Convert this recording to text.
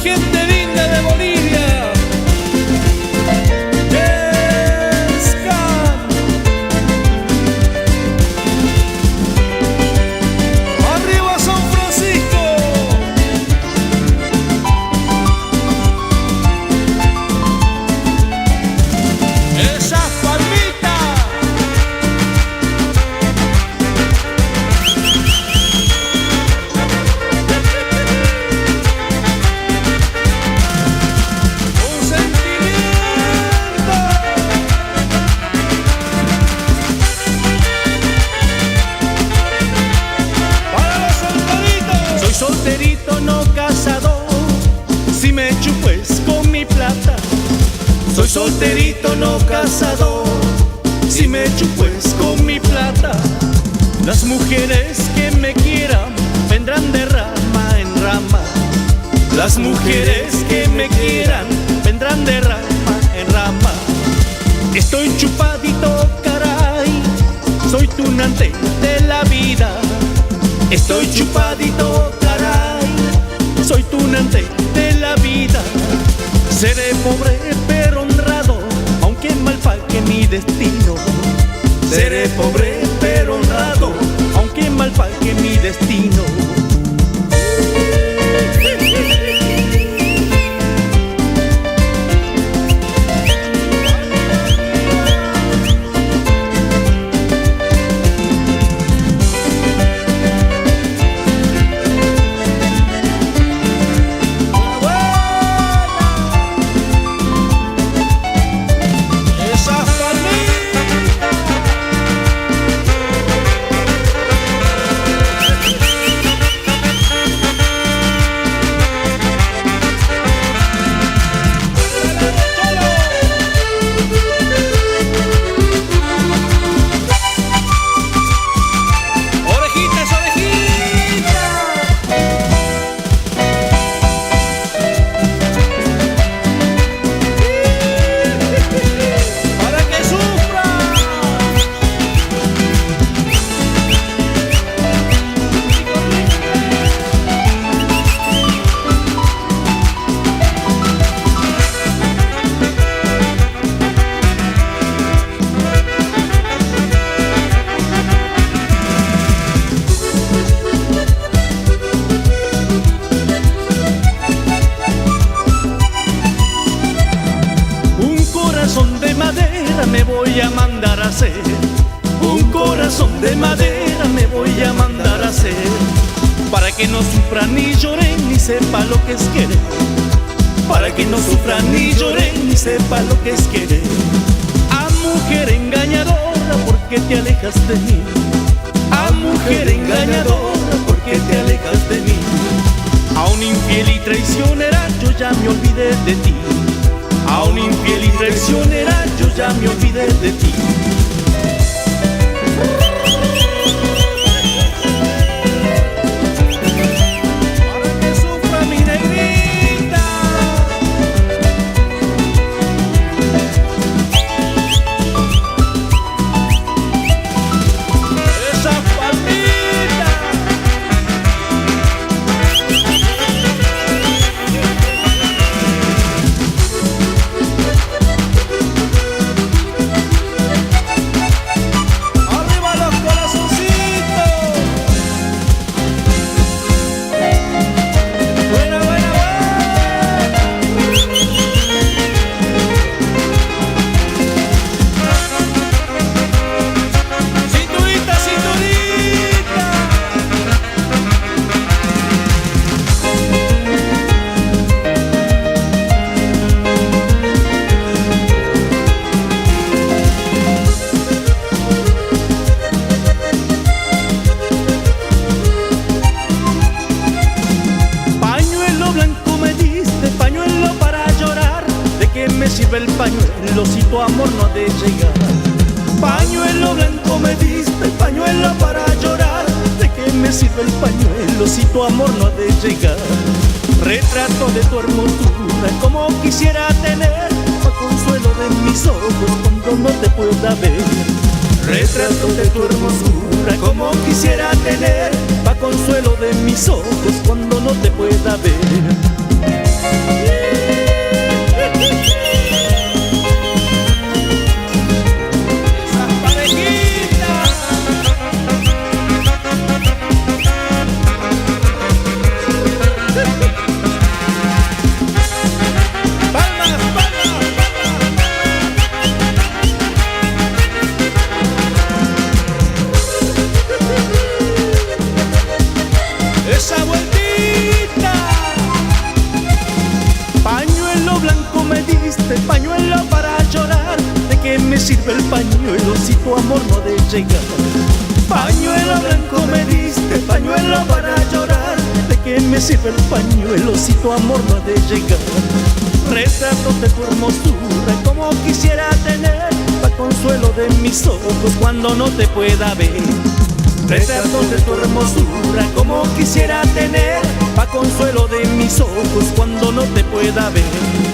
gente linda de Bolivia. Escan. Arriba San Francisco. Esas palmitas. Solterito no casado, si me chupes con mi plata. Soy solterito no casado, si me chupes con mi plata. Las mujeres que me quieran vendrán de rama en rama. Las mujeres que me quieran vendrán de rama en rama. Estoy chupadito, caray, soy tunante de la vida. Estoy chupadito, caray, soy tunante de la vida. Seré pobre pero honrado, aunque mal pague mi destino. Seré pobre pero honrado, aunque mal pague mi destino. Me voy a mandar a hacer. Un corazón de madera me voy a mandar a hacer, para que no sufra ni llore ni sepa lo que es querer. Para que no sufra ni llore ni sepa lo que es querer. A mujer engañadora, ¿por qué te alejas de mí? A mujer engañadora, ¿por qué te alejas de mí? A un infiel y traicionera yo ya me olvidé de ti. A un infiel y traicionera yo ya me olvidé de ti. Para que sufra mi negrita. Esa palmita. El pañuelo si tu amor no ha de llegar. Pañuelo blanco me diste, pañuelo para llorar. ¿De qué me sirve el pañuelo si tu amor no ha de llegar? Retrato de tu hermosura, como quisiera tener, pa' consuelo de mis ojos cuando no te pueda ver. Retrato de tu hermosura, como quisiera tener, pa' consuelo de mis ojos cuando no te pueda ver. qué me sirve el pañuelo si tu amor no ha de llegar? Retratos de tu hermosura como quisiera tener, pa' consuelo de mis ojos cuando no te pueda ver. Retratos de tu hermosura como quisiera tener, pa' consuelo de mis ojos cuando no te pueda ver.